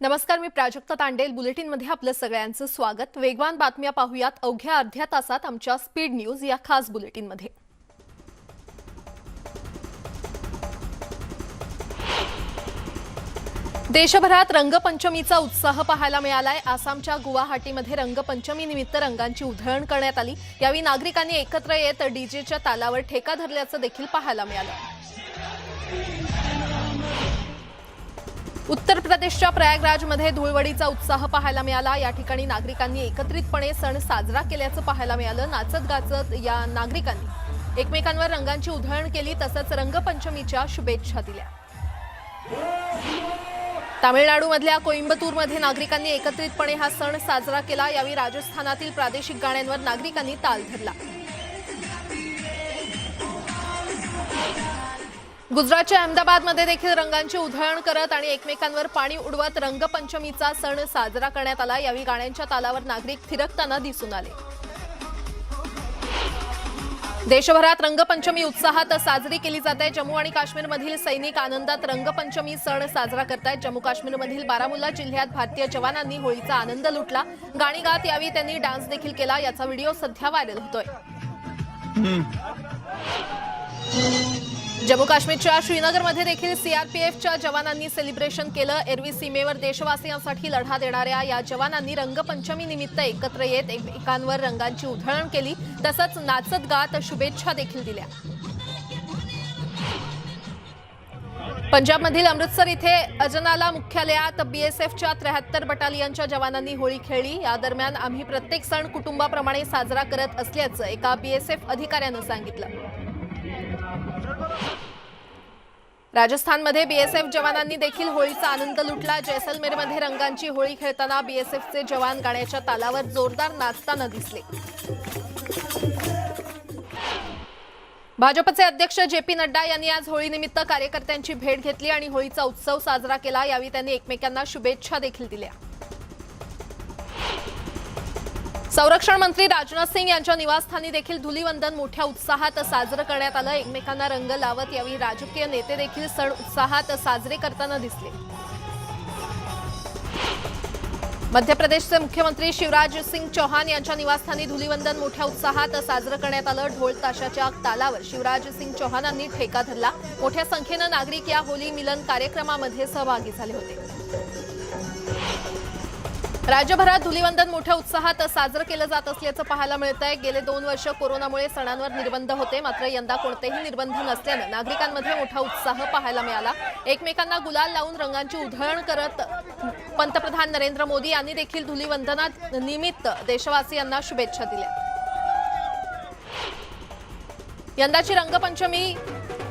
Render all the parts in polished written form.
नमस्कार, मी प्राजक्ता तांडेल. बुलेटिनमध्ये आपलं सगळ्यांचं स्वागत. वेगवान बातम्या पाहूयात अवघ्या अर्ध्या तासात आमच्या स्पीड न्यूज या खास बुलेटिनमध्ये. देशभरात रंगपंचमीचा उत्साह पाहायला मिळालाय. आसामच्या गुवाहाटीमध्ये रंगपंचमी निमित्त रंगांची उधळण करण्यात आली. यावेळी नागरिकांनी एकत्र येत डीजेच्या तालावर ठेका धरल्याचं देखील पाहायला मिळालं. उत्तर प्रदेशच्या प्रयागराजमध्ये धुळवडीचा उत्साह पाहायला मिळाला. या ठिकाणी नागरिकांनी एकत्रितपणे सण साजरा केल्याचं पाहायला मिळालं. नाचत गाचत या नागरिकांनी एकमेकांवर रंगांची उधळण केली, तसंच रंगपंचमीच्या शुभेच्छा दिल्या. तामिळनाडूमधल्या कोइंबतूरमध्ये नागरिकांनी एकत्रितपणे हा सण साजरा केला. यावेळी राजस्थानातील प्रादेशिक गाण्यांवर नागरिकांनी ताल धरला. गुजरातच्या अहमदाबादमध्ये देखील रंगांची उधळण करत आणि एकमेकांवर पाणी उडवत रंगपंचमीचा सण साजरा करण्यात आला. यावेळी गाण्यांच्या तालावर नागरिक थिरकताना दिसून आले. देशभरात रंगपंचमी उत्साहात साजरी केली जाते. जम्मू आणि काश्मीरमधील सैनिक आनंदात रंगपंचमी सण साजरा करतायत. जम्मू काश्मीरमधील बारामुल्ला जिल्ह्यात भारतीय जवानांनी होळीचा आनंद लुटला. गाणी गात यावेळी त्यांनी डान्स देखील केला. याचा व्हिडिओ सध्या व्हायरल होतोय. जम्मू काश्मीरच्या श्रीनगरमध्ये देखील सीआरपीएफच्या जवानांनी सेलिब्रेशन केलं. एरवी सीमेवर देशवासियांसाठी लढा देणाऱ्या या जवानांनी रंगपंचमी निमित्त एकत्र येत एकमेकांवर रंगांची उधळण केली, तसंच नाचत गात शुभेच्छा देखील दिल्या. पंजाबमधील अमृतसर इथे अजनाला मुख्यालयात बीएसएफच्या 73 बटालियनच्या जवानांनी होळी खेळली. या दरम्यान आम्ही प्रत्येक सण कुटुंबाप्रमाणे साजरा करत असल्याचं एका बीएसएफ अधिकाऱ्यानं सांगितलं. राजस्थानमध्ये बीएसएफ जवानांनी देखील होळीचा आनंद लुटला. जैसलमेरमध्ये रंगांची होळी खेळताना बीएसएफचे जवान गाण्याच्या तालावर जोरदार नाचताना दिसले. भाजपचे अध्यक्ष जेपी नड्डा यांनी आज होळीनिमित्त कार्यकर्त्यांची भेट घेतली आणि होळीचा उत्सव साजरा केला. यावेळी त्यांनी एकमेकांना शुभेच्छा देखील दिल्या. संरक्षण मंत्री राजनाथ सिंग यांच्या निवासस्थानी देखील धुलीवंदन मोठ्या उत्साहात साजरं करण्यात आलं. एकमेकांना रंग लावत यावेळी राजकीय नेते देखील सण उत्साहात साजरे करताना दिसले. मध्य प्रदेशचे मुख्यमंत्री शिवराज सिंग चौहान यांच्या निवासस्थानी धुलीवंदन मोठ्या उत्साहात साजरं करण्यात आलं. ढोल ताशाच्या तालावर शिवराज सिंग चौहानांनी ठेका धरला. मोठ्या संख्येनं नागरिक या होली मिलन कार्यक्रमामध्ये सहभागी झाले होते. राज्यभरात धुलीवंदन मोठ्या उत्साहात साजरं केलं जात असल्याचं पाहायला मिळतंय. गेले 2 वर्ष कोरोनामुळे सणांवर निर्बंध होते, मात्र यंदा कोणतेही निर्बंध नसल्यानं नागरिकांमध्ये मोठा उत्साह पाहायला मिळाला. एकमेकांना गुलाल लावून रंगांची उधळण करत पंतप्रधान नरेंद्र मोदी यांनी देखील धुलीवंदनानिमित्त देशवासियांना शुभेच्छा दिल्या. यंदाची रंगपंचमी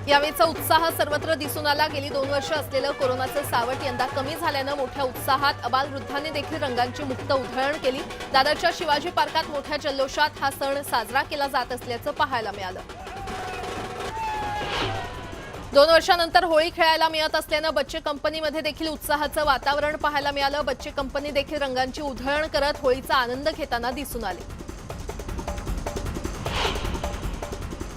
यावेळीचा उत्साह सर्वत्र दिसून आला. गेली 2 वर्ष असलेलं कोरोनाचं सावट यंदा कमी झाल्यानं मोठ्या उत्साहात अबालवृद्धांनी देखील रंगांची मुक्त उधळण केली. दादरच्या शिवाजी पार्कात मोठ्या जल्लोषात हा सण साजरा केला जात असल्याचं पाहायला मिळालं. 2 वर्षांनंतर होळी खेळायला मिळत असल्यानं बच्चे कंपनीमध्ये देखील उत्साहाचं वातावरण पाहायला मिळालं. बच्चे कंपनी देखील रंगांची उधळण करत होळीचा आनंद घेताना दिसून आले.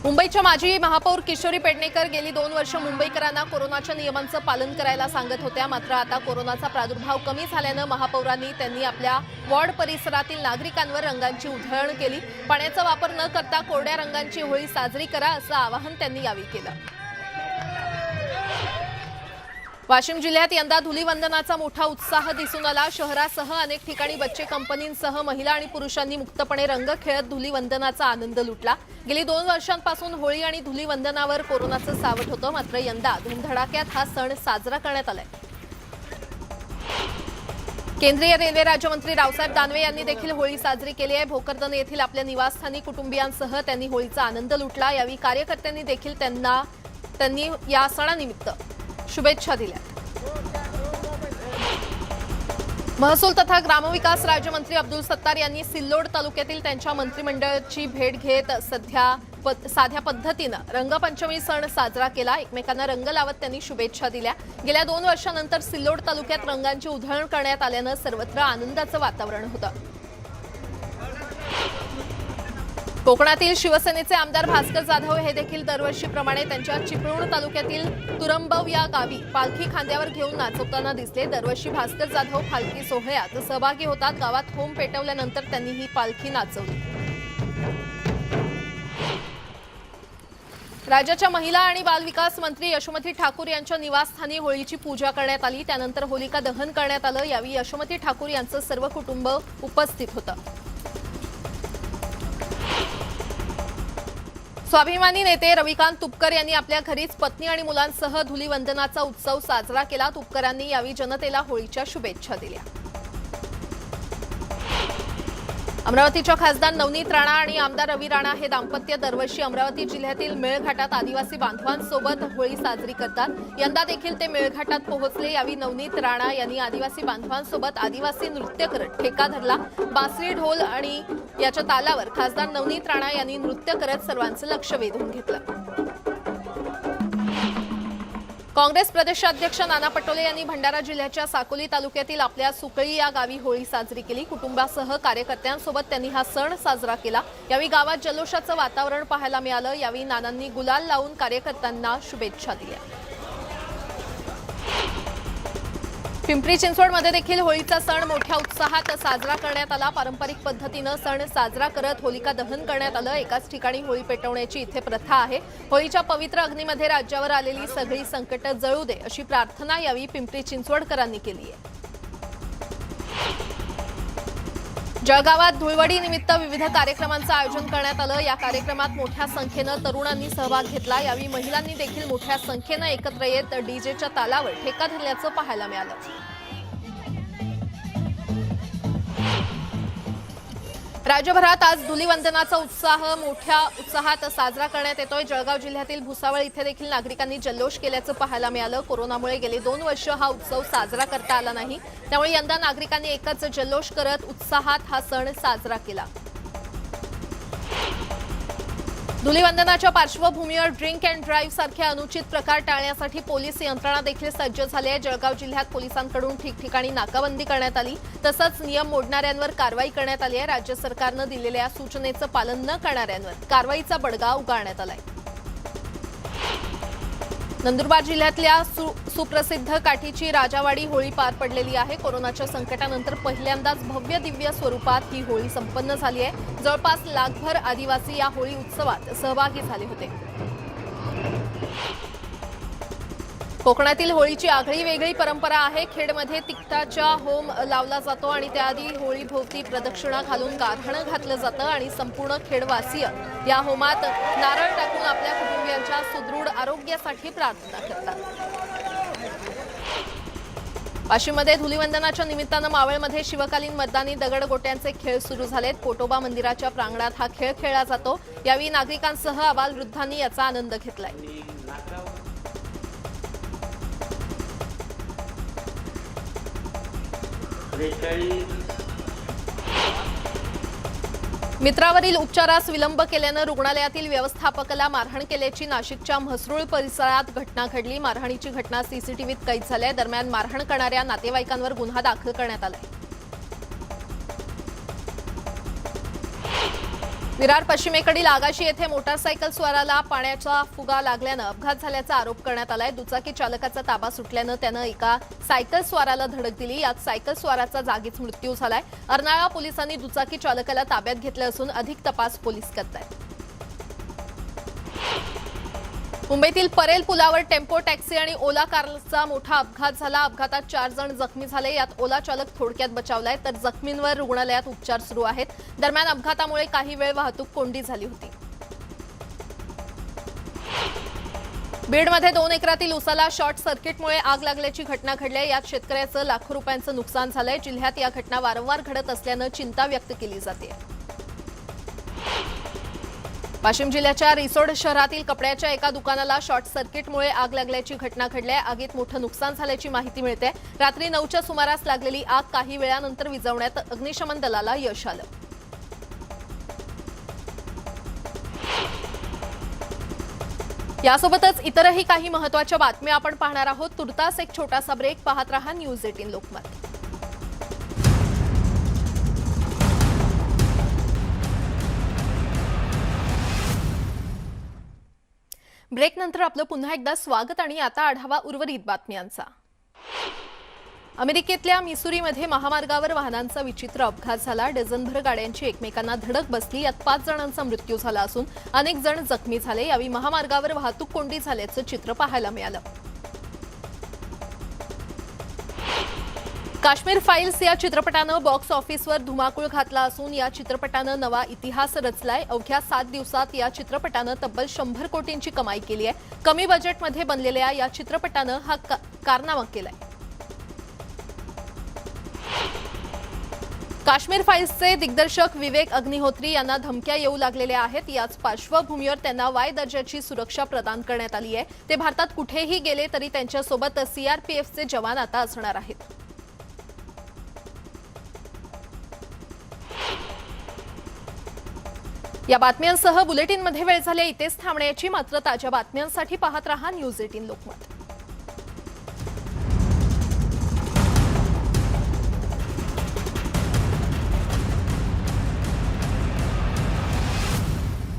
मुंबईच्या माजी महापौर किशोरी पेडणेकर गेली 2 वर्ष मुंबईकरांना कोरोनाच्या नियमांचं पालन करायला सांगत होत्या. मात्र आता कोरोनाचा प्रादुर्भाव कमी झाल्यानं महापौरांनी त्यांनी आपल्या वॉर्ड परिसरातील नागरिकांवर रंगांची उधळण केली. पाण्याचा वापर न करता कोरड्या रंगांची होळी साजरी करा असं आवाहन त्यांनी यावेळी केलं. वाशिम जिल्ह्यात यंदा धुलीवंदनाचा मोठा उत्साह दिसून आला. शहरासह अनेक ठिकाणी बच्चे कंपनींसह महिला आणि पुरुषांनी मुक्तपणे रंग खेळत धुलीवंदनाचा आनंद लुटला. गेली 2 वर्षांपासून होळी आणि धुलीवंदनावर कोरोनाचं सावट होतं, मात्र यंदा धुमधडाक्यात हा सण साजरा करण्यात आलाय. केंद्रीय रेल्वे राज्यमंत्री रावसाहेब दानवे यांनी देखील होळी साजरी केली आहे. भोकरदन येथील आपल्या निवासस्थानी कुटुंबियांसह त्यांनी होळीचा आनंद लुटला. यावेळी कार्यकर्त्यांनी देखील त्यांनी या सणानिमित्त शुभेच्छा दिल्या. महसूल तथा ग्रामविकास राज्यमंत्री अब्दुल सत्तार यांनी सिल्लोड तालुक्यातील त्यांच्या मंत्रिमंडळाची भेट घेत साध्या पद्धतीनं रंगपंचमी सण साजरा केला. एकमेकांना रंग लावत त्यांनी शुभेच्छा दिल्या. गेल्या 2 वर्षांनंतर सिल्लोड तालुक्यात रंगांची उधळण करण्यात आल्यानं सर्वत्र आनंदाचं वातावरण होतं. कोकणातील शिवसेनेचे आमदार भास्कर जाधव हे देखील दरवर्षीप्रमाणे त्यांच्या चिपळूण तालुक्यातील तुरंबव या गावी पालखी खांद्यावर घेऊन नाचवताना दिसले। दरवर्षी भास्कर जाधव पालखी सोहळ्यात सहभागी होतात। गावात होम पेटवल्यानंतर त्यांनी ही पालखी नाचवली। राज्याच्या महिला आणि बालविकास मंत्री यशोमती ठाकूर यांच्या निवासस्थानी होळीची पूजा करण्यात आली। त्यानंतर होलिका दहन करण्यात आलं। यावेळी यशोमती ठाकूर यांचं सर्व कुटुंब उपस्थित होतं। स्वाभिमानी नेते रविकांत तुपकर यांनी आपल्या घरीच पत्नी आणि मुलांसह धुलीवंदनाचा उत्सव साजरा केला। तुपकरांनी यावेळी जनतेला होळीच्या शुभेच्छा दिल्या। अमरावतीच्या खासदार नवनीत राणा आणि आमदार रवी राणा हे दाम्पत्य दरवर्षी अमरावती जिल्ह्यातील मेळघाटात आदिवासी बांधवांसोबत होळी साजरी करतात। यंदा देखील ते मेळघाटात पोहोचले। यावेळी नवनीत राणा यांनी आदिवासी बांधवांसोबत आदिवासी नृत्य करत ठेका धरला। बासरी ढोल आणि याच्या तालावर खासदार नवनीत राणा यांनी नृत्य करत सर्वांचं लक्ष वेधून घेतलं। काँग्रेस प्रदेशाध्यक्ष नाना पटोले यांनी भंडारा जिल्ह्याच्या साकोली तालुक्यातील आपल्या सुकळी या गावी होळी साजरी केली। कुटुंबासह कार्यकर्त्यांसोबत त्यांनी हा सण साजरा केला। यावेळी गावात जल्लोषाचं वातावरण पाहायला मिळालं। यावेळी नानांनी गुलाल लावून कार्यकर्त्यांना शुभेच्छा दिल्या। पिंपरी चिंचवडमध्ये देखील होळीचा सण मोठ्या उत्साहात साजरा करण्यात आला। पारंपरिक पद्धतीनं सण साजरा करत होलिका दहन करण्यात आलं। एकाच ठिकाणी होळी पेटवण्याची इथे प्रथा आहे। होळीच्या पवित्र अग्नीमध्ये राज्यावर आलेली सगळी संकटं जळू दे अशी प्रार्थना यावेळी पिंपरी चिंचवडकरांनी केली आहे। जळगावात धुळवडी निमित्त विविध कार्यक्रमांचं आयोजन करण्यात आलं। या कार्यक्रमात मोठ्या संख्येनं तरुणांनी सहभाग घेतला। यावेळी महिलांनी देखील मोठ्या संख्येनं एकत्र येत डीजेच्या तालावर ठेका धरल्याचं पाहायला मिळालं। राज्यभरात आज धुलीवंदनाचा उत्साह मोठ्या उत्साहात साजरा करण्यात येतोय। जळगाव जिल्ह्यातील भुसावळ इथे देखील नागरिकांनी जल्लोष केल्याचं पाहायला मिळालं। कोरोनामुळे गेले 2 वर्ष हा उत्सव साजरा करता आला नाही, त्यामुळे यंदा नागरिकांनी एकच जल्लोष करत उत्साहात हा सण साजरा केला। धुलीवंदनाच्या पार्श्वभूमीवर ड्रिंक अँड ड्राईव्ह सारखे अनुचित प्रकार टाळण्यासाठी पोलीस यंत्रणा देखील सज्ज झाली आहे। जळगाव जिल्ह्यात पोलिसांकडून ठिकठिकाणी नाकाबंदी करण्यात आली, तसंच नियम मोडणाऱ्यांवर कारवाई करण्यात आली आहे। राज्य सरकारनं दिलेल्या सूचनेचं पालन न करणाऱ्यांवर कारवाईचा बडगा उगारण्यात आलाय। नंदुरबार जिल्ह्यातल्या सुप्रसिद्ध काठीची राजावाडी होळी पार पडलेली आहे। कोरोनाच्या संकटानंतर पहिल्यांदाच भव्य दिव्य स्वरूपात ही होळी संपन्न झाली आहे। जवळपास लाखभर आदिवासी या होळी उत्सवात सहभागी झाले होते। कोकणातील होळीची आगळी वेगळी परंपरा आहे। खेडमध्ये तिखटाचा होम लावला जातो आणि त्याआधी होळी भोवती प्रदक्षिणा घालून गारहाणं घातलं जातं आणि संपूर्ण खेडवासीय या होमात नारळ टाकून आपल्या कुटुंबियांच्या सुदृढ आरोग्यासाठी प्रार्थना करतात। वाशिममध्ये धुलीवंदनाच्या निमित्तानं मावळमध्ये शिवकालीन मतदानी दगडगोट्यांचे खेळ सुरू झालेत। कोटोबा मंदिराच्या प्रांगणात हा खेळ खेळला जातो। यावेळी नागरिकांसह आबालवृद्धांनी याचा आनंद घेतलाय। मित्रावरील उपचारास विलंब केल्यानं रुग्णालयातील व्यवस्थापकाला मारहाण केल्याची नाशिकच्या म्हसरूळ परिसरात घटना घडली। मारहाणीची घटना सीसीटीव्हीत कैद झाली आहे। दरम्यान मारहाण करणाऱ्या नातेवाईकांवर गुन्हा दाखल करण्यात आलाय। विरार पश्चिमेकडील आगाशी येथे मोटारसायकल स्वाराला पाण्याचा फुगा लागल्यानं अपघात झाल्याचा आरोप करण्यात आलाय। दुचाकी चालकाचा ताबा सुटल्यानं त्यानं एका सायकल स्वाराला धडक दिली। यात सायकल स्वाराचा जागीच मृत्यू झालाय। अर्नाळा पोलिसांनी दुचाकी चालकाला ताब्यात घेतलं असून अधिक तपास पोलीस करतायत। मुंबईतील परेल पुलावर टेम्पो टॅक्सी आणि ओला कारचा मोठा अपघात झाला। अपघातात 4 जण जखमी झाले। यात ओला चालक थोडक्यात बचावलाय, तर जखमींवर रुग्णालयात उपचार सुरू आहेत। दरम्यान अपघातामुळे काही वेळ वाहतूक कोंडी झाली होती। बीडमध्ये 2 एकरातील उसाला शॉर्ट सर्किटमुळे आग लागल्याची घटना घडली आहे। यात शेतकऱ्याचं लाखो रुपयांचं नुकसान झालंय। जिल्ह्यात या घटना वारंवार घडत असल्यानं चिंता व्यक्त केली जाते। वाशिम जिल्ह्याच्या रिसोड शहरातील कपड्याच्या एका दुकानाला शॉर्ट सर्किटमुळे आग लागल्याची घटना घडली आहे। आगीत मोठं नुकसान झाल्याची माहिती मिळते। रात्री 9च्या सुमारास लागलेली आग काही वेळानंतर विझवण्यात अग्निशमन दलाला यश आलं। यासोबतच इतरही काही महत्त्वाच्या बातम्या आपण पाहणार आहोत। तुर्तास एक छोटासा ब्रेक पाहत रहा न्यूज 18 लोकमत। ब्रेकनंतर आपलं पुन्हा एकदा स्वागत आणि आता आढावा उर्वरित बातम्यांचा। अमेरिकेतल्या मिसुरीमध्ये महामार्गावर वाहनांचा विचित्र अपघात झाला। डझनभर गाड्यांची एकमेकांना धडक बसली। यात 5 जणांचा मृत्यू झाला असून अनेक जण जखमी झाले। यावेळी महामार्गावर वाहतूक कोंडी झाल्याचं चित्र पाहायला मिळालं। काश्मीर फाइल्स या चित्रपटानं बॉक्स ऑफिसवर धुमाकूळ घातला असून या चित्रपटानं नवा इतिहास रचलाय। अवघ्या 7 दिवसात या चित्रपटानं तब्बल 100 कोटींची कमाई केली आहे। कमी बजेटमध्ये बनलेल्या या चित्रपटानं हा कारनामा केलाय। काश्मीर फाइल्सचे दिग्दर्शक विवेक अग्निहोत्री यांना धमक्या येऊ लागलेल्या आहेत। याच पार्श्वभूमीवर त्यांना वाय दर्जाची सुरक्षा प्रदान करण्यात आली आहे। ते भारतात कुठेही गेले तरी त्यांच्यासोबत सीआरपीएफचे जवान आता असणार आहेत। या बातम्यांसह बुलेटिनमध्ये वेळ झाली इथेच थांबण्याची। मात्र ताज्या बातम्यांसाठी पाहत रहा न्यूज 18 लोकमत।